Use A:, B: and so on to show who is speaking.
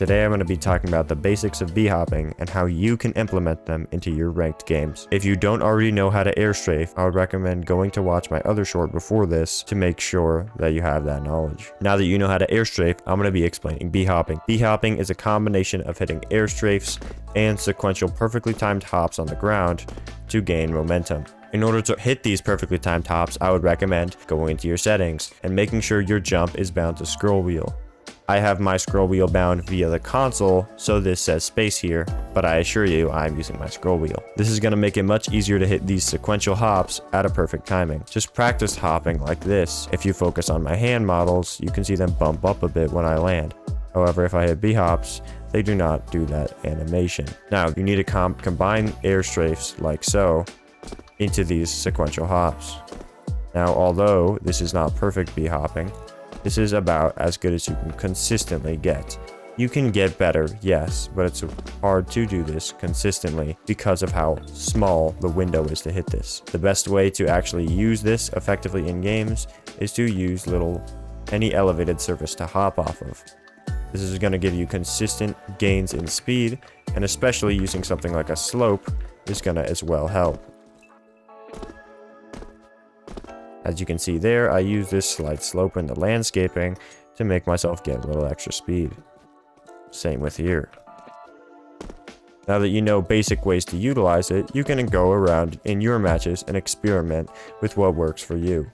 A: Today I'm going to be talking about the basics of b-hopping and how you can implement them into your ranked games. If you don't already know how to airstrafe, I would recommend going to watch my other short before this to make sure that you have that knowledge. Now that you know how to airstrafe, I'm going to be explaining b-hopping. B-hopping is a combination of hitting airstrafes and sequential perfectly timed hops on the ground to gain momentum. In order to hit these perfectly timed hops, I would recommend going into your settings and making sure your jump is bound to scroll wheel. I have my scroll wheel bound via the console, so this says space here, but I assure you I'm using my scroll wheel. This is going to make it much easier to hit these sequential hops at a perfect timing. Just practice hopping like this. If you focus on my hand models, you can see them bump up a bit when I land. However, if I hit b-hops, they do not do that animation. Now, you need to combine airstrafes like so into these sequential hops. Now, although this is not perfect b-hopping, this is about as good as you can consistently get. You can get better, yes, but it's hard to do this consistently because of how small the window is to hit this. The best way to actually use this effectively in games is to use any elevated surface to hop off of. This is going to give you consistent gains in speed, and especially using something like a slope is going to as well help. As you can see there, I use this slight slope in the landscaping to make myself get a little extra speed. Same with here. Now that you know basic ways to utilize it, you can go around in your matches and experiment with what works for you.